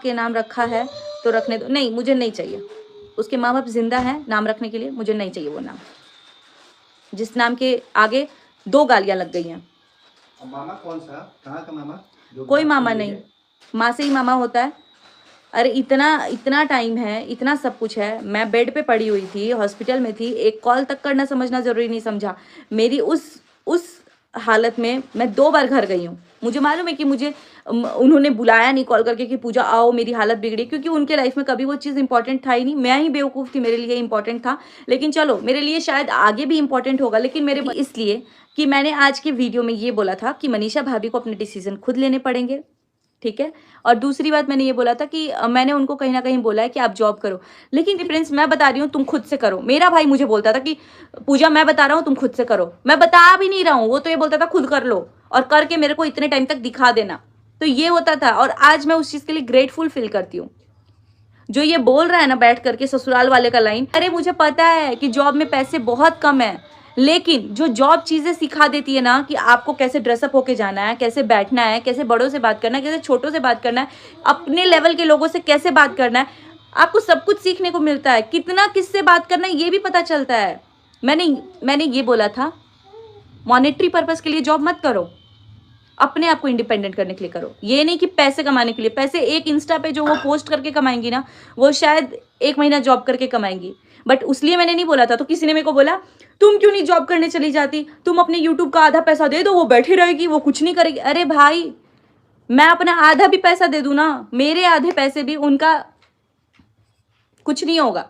के नाम रखा है तो रखने दो। नहीं, मुझे नहीं चाहिए। उसके माँ बाप जिंदा हैं नाम रखने के लिए, मुझे नहीं चाहिए वो नाम जिस नाम के आगे 2 गालियां लग गई हैं। मामा कौन सा, कहाँ का मामा? कोई मामा नहीं, माँ से ही मामा होता है। अरे इतना इतना टाइम है, इतना सब कुछ है। मैं बेड पे पड़ी हुई थी, हॉस्पिटल में थी, एक कॉल तक करना समझना जरूरी नहीं समझा। मेरी उस हालत में मैं 2 बार घर गई हूँ। मुझे मालूम है कि मुझे उन्होंने बुलाया नहीं कॉल करके कि पूजा आओ मेरी हालत बिगड़ी, क्योंकि उनके लाइफ में कभी वो चीज़ इंपॉर्टेंट था ही नहीं। मैं ही बेवकूफ़ थी, मेरे लिए इंपॉर्टेंट था। लेकिन चलो, मेरे लिए शायद आगे भी इंपॉर्टेंट होगा, लेकिन मेरे इसलिए कि मैंने आज के वीडियो में ये बोला था कि मनीषा भाभी को अपने डिसीजन खुद लेने पड़ेंगे, ठीक है। और दूसरी बात मैंने ये बोला था कि मैंने उनको कहीं ना कहीं बोला है कि आप जॉब करो, लेकिन डिफरेंस मैं बता रही हूँ, तुम खुद से करो। मेरा भाई मुझे बोलता था कि पूजा मैं बता रहा हूँ तुम खुद से करो, मैं बता भी नहीं रहा हूँ, वो तो ये बोलता था खुद कर लो और करके मेरे को इतने टाइम तक दिखा देना। तो ये होता था, और आज मैं उस चीज के लिए ग्रेटफुल फील करती हूँ। जो ये बोल रहा है ना बैठ करके ससुराल वाले का लाइन, अरे मुझे पता है कि जॉब में पैसे बहुत कम है, लेकिन जो जॉब चीजें सिखा देती है ना कि आपको कैसे ड्रेसअप होके जाना है, कैसे बैठना है, कैसे बड़ों से बात करना है, कैसे छोटों से बात करना है, अपने लेवल के लोगों से कैसे बात करना है, आपको सब कुछ सीखने को मिलता है। कितना किससे बात करना है ये भी पता चलता है। मैंने ये बोला था, मॉनेटरी पर्पस के लिए जॉब मत करो, अपने आप को इंडिपेंडेंट करने के लिए करो। ये नहीं कि पैसे कमाने के लिए। पैसे एक इंस्टा पे जो वो पोस्ट करके कमाएंगी ना, वो शायद 1 महीना जॉब करके कमाएंगी, बट उसलिए मैंने नहीं बोला था। तो किसी ने मेरे को बोला तुम क्यों नहीं जॉब करने चली जाती, तुम अपने यूट्यूब का आधा पैसा दे दो, वो बैठी रहेगी, वो कुछ नहीं करेगी। अरे भाई, मैं अपना आधा भी पैसा दे दूं ना, मेरे आधे पैसे भी उनका कुछ नहीं होगा,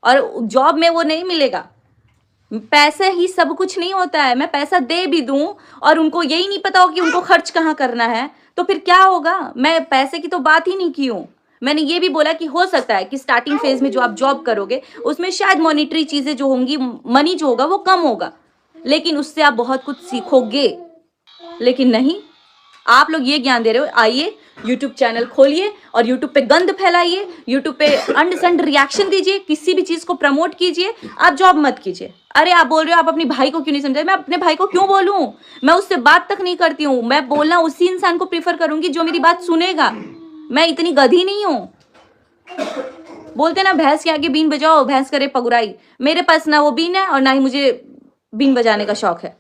और जॉब में वो नहीं मिलेगा। पैसे ही सब कुछ नहीं होता है। मैं पैसा दे भी दूं और उनको यही नहीं पता हो कि उनको खर्च कहाँ करना है, तो फिर क्या होगा। मैं पैसे की तो बात ही नहीं की हूं। मैंने ये भी बोला कि हो सकता है कि स्टार्टिंग फेज में जो आप जॉब करोगे उसमें शायद मॉनिटरी चीजें जो होंगी, मनी जो होगा वो कम होगा, लेकिन उससे आप बहुत कुछ सीखोगे। लेकिन नहीं, आप लोग ये ज्ञान दे रहे हो, आइए यूट्यूब चैनल खोलिए और यूट्यूब पे गंद फैलाइए, यूट्यूब पे अंड संड रिएक्शन दीजिए, किसी भी चीज को प्रमोट कीजिए, आप जॉब मत कीजिए। अरे आप बोल रहे हो आप अपने भाई को क्यों नहीं समझा, मैं अपने भाई को क्यों बोलूं, मैं उससे बात तक नहीं करती हूँ। मैं बोलना उसी इंसान को प्रीफर करूंगी जो मेरी बात सुनेगा। मैं इतनी गधी नहीं हूं। बोलते ना भैंस के आगे बीन बजाओ भैंस करे पगुराई, मेरे पास ना वो बीन है और ना ही मुझे बीन बजाने का शौक है।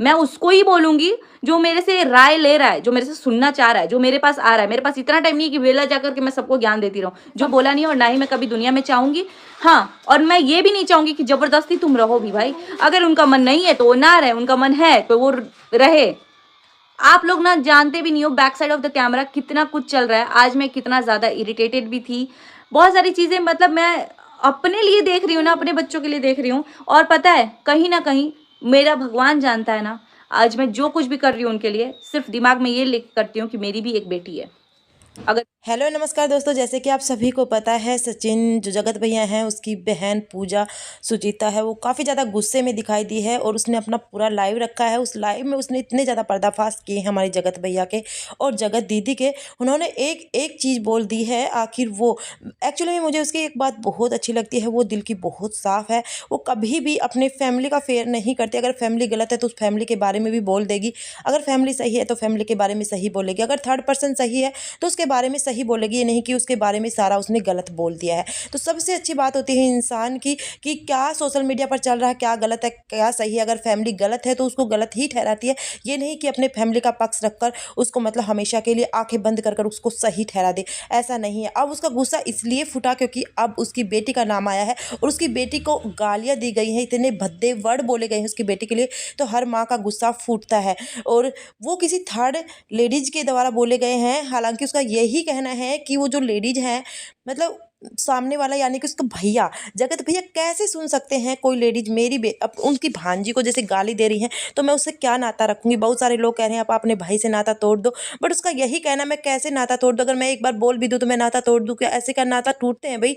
मैं उसको ही बोलूंगी जो मेरे से राय ले रहा है, जो मेरे से सुनना चाह रहा है, जो मेरे पास आ रहा है। मेरे पास इतना टाइम नहीं है कि वेला जाकर के मैं सबको ज्ञान देती रहूं, जो बोला नहीं और ना ही मैं कभी दुनिया में चाहूंगी। हाँ, और मैं ये भी नहीं चाहूंगी कि जबरदस्ती तुम रहो भी भाई। अगर उनका मन नहीं है तो वो ना रहे, उनका मन है तो वो रहे। आप लोग ना जानते भी नहीं हो back side of the camera कितना कुछ चल रहा है। आज मैं कितना ज्यादा इरिटेटेड भी थी, बहुत सारी चीजें, मतलब मैं अपने लिए देख रही हूँ ना, अपने बच्चों के लिए देख रही हूँ। और पता है कहीं ना कहीं मेरा भगवान जानता है ना, आज मैं जो कुछ भी कर रही हूँ उनके लिए सिर्फ दिमाग में ये लिख करती हूँ कि मेरी भी एक बेटी है। अगर हेलो नमस्कार दोस्तों, जैसे कि आप सभी को पता है, सचिन जो जगत भैया हैं उसकी बहन पूजा सुचिता है, वो काफ़ी ज़्यादा गुस्से में दिखाई दी है और उसने अपना पूरा लाइव रखा है। उस लाइव में उसने इतने ज़्यादा पर्दाफाश किए हैं हमारे जगत भैया के और जगत दीदी के। उन्होंने एक एक चीज़ बोल दी है आखिर वो। एक्चुअली में मुझे उसकी एक बात बहुत अच्छी लगती है, वो दिल की बहुत साफ़ है। वो कभी भी अपने फैमिली का फेयर नहीं करती। अगर फैमिली गलत है तो उस फैमिली के बारे में भी बोल देगी, अगर फैमिली सही है तो फैमिली के बारे में सही बोलेगी, अगर थर्ड पर्सन सही है तो उसके बारे में सही बोलेगी। ये नहीं कि उसके बारे में सारा उसने गलत बोल दिया है। तो सबसे अच्छी बात होती है इंसान की कि क्या सोशल मीडिया पर चल रहा है, क्या गलत है क्या सही है। अगर फैमिली गलत है तो उसको गलत ही ठहराती है, ये नहीं कि अपने फैमिली का पक्ष रखकर उसको मतलब हमेशा के लिए आंखें बंद कर उसको सही ठहरा दे। ऐसा नहीं है। अब उसका गुस्सा इसलिए फूटा क्योंकि अब उसकी बेटी का नाम आया है और उसकी बेटी को गालियाँ दी गई हैं, इतने भद्दे वर्ड बोले गए हैं उसकी बेटी के लिए, तो हर माँ का गुस्सा फूटता है। और वो किसी थर्ड लेडीज के द्वारा बोले गए हैं। हालांकि उसका यही कहना है कि वो जो लेडीज हैं, मतलब सामने वाला यानी कि उसका भैया जगत भैया कैसे सुन सकते हैं कोई लेडीज मेरी अब उनकी भांजी को जैसे गाली दे रही हैं, तो मैं उससे क्या नाता रखूंगी। बहुत सारे लोग कह रहे हैं आप अपने भाई से नाता तोड़ दो, बट उसका यही कहना मैं कैसे नाता तोड़ दूं। अगर मैं एक बार बोल भी दूं तो मैं नाता तोड़ दूं क्या? ऐसे क्या नाता टूटते हैं भाई?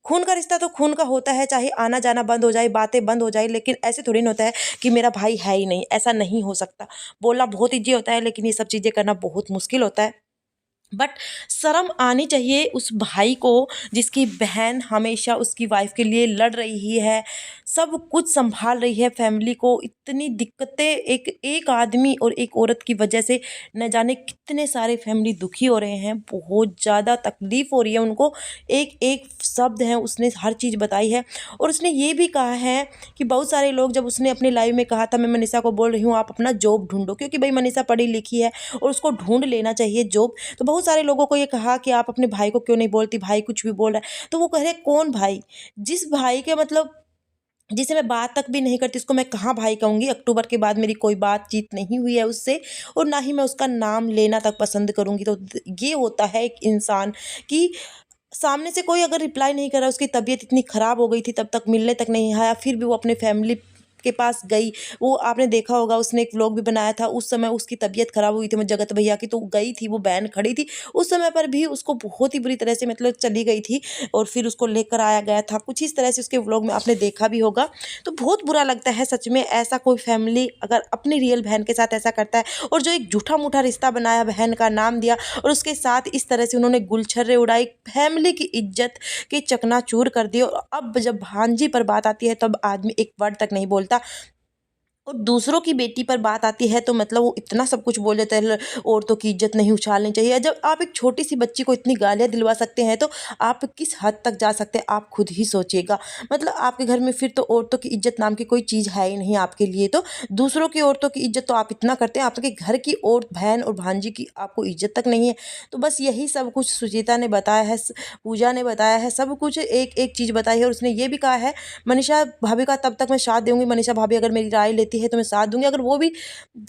खून का रिश्ता तो खून का होता है, चाहे आना जाना बंद हो जाए, बातें बंद हो जाए, लेकिन ऐसे थोड़ी ना होता है कि मेरा भाई है ही नहीं। ऐसा नहीं हो सकता। बोलना बहुत ईजी होता है लेकिन ये सब चीज़ें करना बहुत मुश्किल होता है। बट शर्म आनी चाहिए उस भाई को जिसकी बहन हमेशा उसकी वाइफ के लिए लड़ रही है, सब कुछ संभाल रही है फैमिली को। इतनी दिक्कतें एक एक आदमी और एक औरत की वजह से न जाने कितने सारे फैमिली दुखी हो रहे हैं, बहुत ज़्यादा तकलीफ़ हो रही है उनको। एक एक शब्द है उसने हर चीज़ बताई है। और उसने ये भी कहा है कि बहुत सारे लोग, जब उसने अपने लाइव में कहा था, मैं मनीषा को बोल रही हूँ आप अपना जॉब ढूंढो, क्योंकि भाई मनीषा पढ़ी लिखी है और उसको ढूंढ लेना चाहिए जॉब। तो बहुत सारे लोगों को ये कहा कि आप अपने भाई को क्यों नहीं बोलती, भाई कुछ भी बोल रहा है। तो वो कह रहे कौन भाई, जिस भाई के मतलब जिसे मैं बात तक भी नहीं करती, उसको मैं कहाँ भाई कहूँगी। अक्टूबर के बाद मेरी कोई बातचीत नहीं हुई है उससे, और ना ही मैं उसका नाम लेना तक पसंद करूँगी। तो ये होता है एक इंसान कि सामने से कोई अगर रिप्लाई नहीं कर रहा, उसकी तबीयत इतनी ख़राब हो गई थी, तब तक मिलने तक नहीं आया, फिर भी वो अपने फैमिली के पास गई। वो आपने देखा होगा, उसने एक व्लॉग भी बनाया था, उस समय उसकी तबीयत ख़राब हुई थी, मैं जगत भैया की, तो गई थी, वो बहन खड़ी थी उस समय पर भी, उसको बहुत ही बुरी तरह से मतलब चली गई थी, और फिर उसको लेकर आया गया था, कुछ इस तरह से उसके व्लॉग में आपने देखा भी होगा। तो बहुत बुरा लगता है सच में, ऐसा कोई फैमिली अगर अपनी रियल बहन के साथ ऐसा करता है, और जो एक झूठा मूठा रिश्ता बनाया, बहन का नाम दिया, और उसके साथ इस तरह से उन्होंने गुलछर्रे उड़ाई, फैमिली की इज्जत के चकनाचूर कर दिए। और अब जब भांजी पर बात आती है तब आदमी एक वर्ड तक नहीं बोलता, और दूसरों की बेटी पर बात आती है तो मतलब वो इतना सब कुछ बोल देता है, औरतों की इज्जत नहीं उछालनी चाहिए। जब आप एक छोटी सी बच्ची को इतनी गालियाँ दिलवा सकते हैं तो आप किस हद तक जा सकते हैं, आप खुद ही सोचिएगा। मतलब आपके घर में फिर तो औरतों की इज्जत नाम की कोई चीज़ है ही नहीं आपके लिए। तो दूसरों की औरतों की इज्जत तो आप इतना करते हैं, आपके घर की और बहन और भांजी की आपको इज्जत तक नहीं है। तो बस यही सब कुछ सुचिता ने बताया है, पूजा ने बताया है, सब कुछ एक एक चीज़ बताई है। और उसने ये भी कहा है, मनीषा भाभी का तब तक मैं साथ दूंगी, मनीषा भाभी अगर मेरी राय लेती है तो मैं साथ दूंगी, अगर वो भी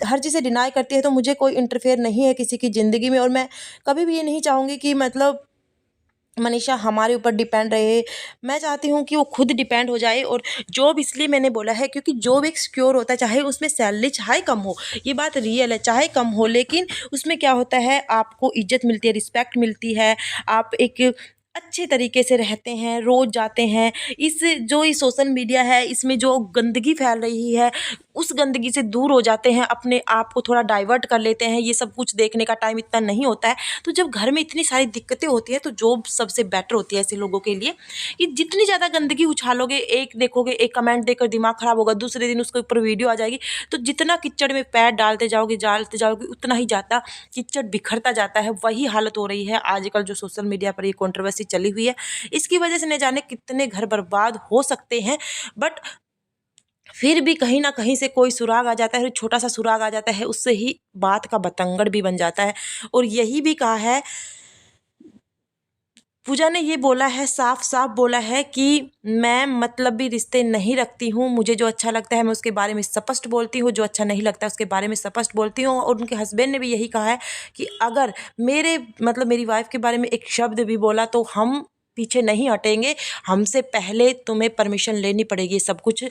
हर चीज़ से डिनाई करती है तो मुझे कोई इंटरफेयर नहीं है किसी की ज़िंदगी में। और मैं कभी भी ये नहीं चाहूँगी कि मतलब मनीषा हमारे ऊपर डिपेंड रहे। मैं चाहती हूँ कि वो खुद डिपेंड हो जाए। और जॉब इसलिए मैंने बोला है क्योंकि जॉब एक सिक्योर होता है, चाहे उसमें सैलरी चाहे कम हो, ये बात रियल है, चाहे कम हो, लेकिन उसमें क्या होता है, आपको इज्जत मिलती है, रिस्पेक्ट मिलती है, आप एक अच्छे तरीके से रहते हैं, रोज़ जाते हैं। इस जो ये सोशल मीडिया है, इसमें जो गंदगी फैल रही है, उस गंदगी से दूर हो जाते हैं, अपने आप को थोड़ा डाइवर्ट कर लेते हैं। ये सब कुछ देखने का टाइम इतना नहीं होता है। तो जब घर में इतनी सारी दिक्कतें होती हैं तो जॉब सबसे बेटर होती है ऐसे लोगों के लिए, कि जितनी ज़्यादा गंदगी उछालोगे, एक देखोगे, एक कमेंट देकर दिमाग ख़राब होगा, दूसरे दिन उसके ऊपर वीडियो आ जाएगी, तो जितना कीचड़ में पैर डालते जाओगे उतना ही ज़्यादा कीचड़ बिखरता जाता है। वही हालत हो रही है आजकल जो सोशल मीडिया पर ये कंट्रोवर्सी चली हुई है, इसकी वजह से न जाने कितने घर बर्बाद हो सकते हैं। बट फिर भी कहीं ना कहीं से कोई सुराग आ जाता है, छोटा सा सुराग आ जाता है, उससे ही बात का बतंगड़ भी बन जाता है। और यही भी कहा है, पूजा ने ये बोला है, साफ साफ बोला है कि मैं मतलबी रिश्ते नहीं रखती हूँ, मुझे जो अच्छा लगता है मैं उसके बारे में स्पष्ट बोलती हूँ, जो अच्छा नहीं लगता है उसके बारे में स्पष्ट बोलती हूँ। और उनके हस्बैंड ने भी यही कहा है कि अगर मेरे मतलब मेरी वाइफ के बारे में एक शब्द भी बोला तो हम पीछे नहीं हटेंगे, हमसे पहले तुम्हें परमिशन लेनी पड़ेगी सब कुछ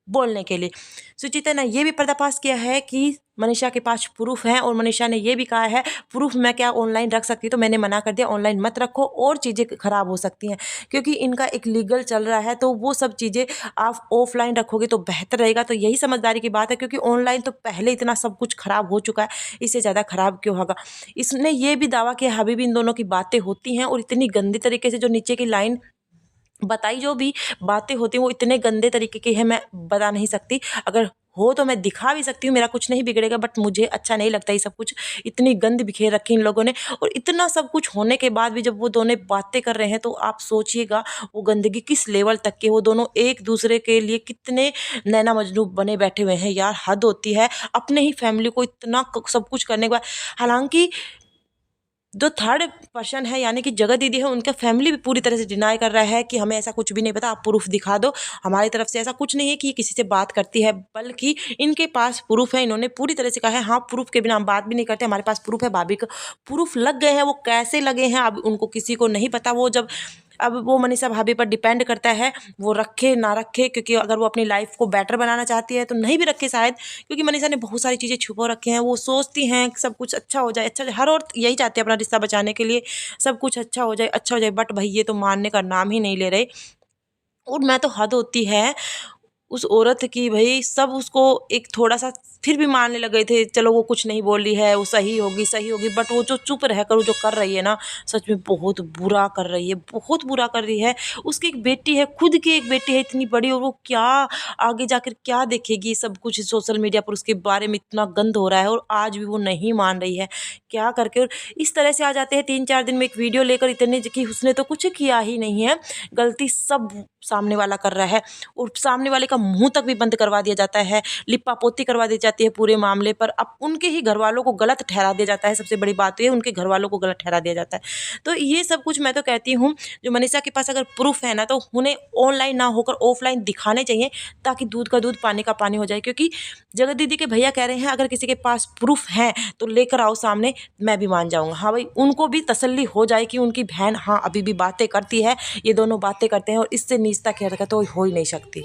बोलने के लिए। सुचिता ने ये भी पर्दाफाश किया है कि मनीषा के पास प्रूफ है, और मनीषा ने ये भी कहा है प्रूफ मैं क्या ऑनलाइन रख सकती हूँ, तो मैंने मना कर दिया, ऑनलाइन मत रखो और चीज़ें ख़राब हो सकती हैं, क्योंकि इनका एक लीगल चल रहा है, तो वो सब चीज़ें आप ऑफलाइन रखोगे तो बेहतर रहेगा। तो यही समझदारी की बात है, क्योंकि ऑनलाइन तो पहले इतना सब कुछ ख़राब हो चुका है, इससे ज़्यादा ख़राब क्यों होगा। इसने ये भी दावा किया अभी भी इन दोनों की बातें होती हैं, और इतनी गंदी तरीके से जो नीचे की लाइन बताई, जो भी बातें होती हैं वो इतने गंदे तरीके की है, मैं बता नहीं सकती। अगर हो तो मैं दिखा भी सकती हूँ, मेरा कुछ नहीं बिगड़ेगा, बट मुझे अच्छा नहीं लगता ये सब कुछ। इतनी गंद बिखेर रखी इन लोगों ने, और इतना सब कुछ होने के बाद भी जब वो दोनों बातें कर रहे हैं तो आप सोचिएगा वो गंदगी किस लेवल तक के, वो दोनों एक दूसरे के लिए कितने नैना मजनू बने बैठे हुए हैं। यार हद होती है, अपने ही फैमिली को इतना सब कुछ करने के बाद। हालांकि जो थर्ड पर्सन है यानी कि जगत दीदी है, उनका फैमिली भी पूरी तरह से डिनाई कर रहा है कि हमें ऐसा कुछ भी नहीं पता, आप प्रूफ दिखा दो, हमारी तरफ से ऐसा कुछ नहीं है कि ये किसी से बात करती है, बल्कि इनके पास प्रूफ है। इन्होंने पूरी तरह से कहा है हाँ प्रूफ के बिना हम बात भी नहीं करते, हमारे पास प्रूफ है। भाभी को प्रूफ लग गए हैं, वो कैसे लगे हैं अब उनको किसी को नहीं पता। वो जब अब वो मनीषा भाभी पर डिपेंड करता है, वो रखे ना रखे, क्योंकि अगर वो अपनी लाइफ को बेटर बनाना चाहती है तो नहीं भी रखे शायद, क्योंकि मनीषा ने बहुत सारी चीज़ें छुपा रखे हैं। वो सोचती हैं कि सब कुछ अच्छा हो जाए, अच्छा हो जाए। हर औरत यही चाहती है अपना रिश्ता बचाने के लिए, सब कुछ अच्छा हो जाए, अच्छा हो जाए, बट भाई ये तो मानने का नाम ही नहीं ले रहे। और मैं तो हद होती है, उस औरत की भाई सब उसको एक थोड़ा सा फिर भी मानने लगे थे, चलो वो कुछ नहीं बोल रही है, वो सही होगी, बट वो जो चुप रहकर वो जो कर रही है ना, सच में बहुत बुरा कर रही है, बहुत बुरा कर रही है। उसकी एक बेटी है, खुद की एक बेटी है इतनी बड़ी, और वो क्या आगे जाकर क्या देखेगी, सब कुछ सोशल मीडिया पर उसके बारे में इतना गंद हो रहा है और आज भी वो नहीं मान रही है क्या करके। और इस तरह से आ जाते हैं 3-4 दिन में एक वीडियो लेकर, इतने कि उसने तो कुछ किया ही नहीं है, गलती सब सामने वाला कर रहा है और सामने वाले का मुंह तक भी बंद करवा दिया जाता है, लिपा पोती करवा दी जाती है पूरे मामले पर। अब उनके ही घर वालों को गलत ठहरा दिया जाता है, सबसे बड़ी बात तो ये उनके घर वालों को गलत ठहरा दिया जाता है। तो ये सब कुछ मैं तो कहती हूँ, जो मनीषा के पास अगर प्रूफ है ना, तो उन्हें ऑनलाइन ना होकर ऑफलाइन दिखाने चाहिए, ताकि दूध का दूध पानी का पानी हो जाए। क्योंकि जगत दीदी के भैया कह रहे हैं अगर किसी के पास प्रूफ है तो लेकर आओ सामने, मैं भी मान जाऊँगा। हाँ भाई, उनको भी तसल्ली हो जाए कि उनकी बहन हाँ अभी भी बातें करती है, ये दोनों बातें करते हैं और इससे नीचता हरकत तो हो ही नहीं सकती।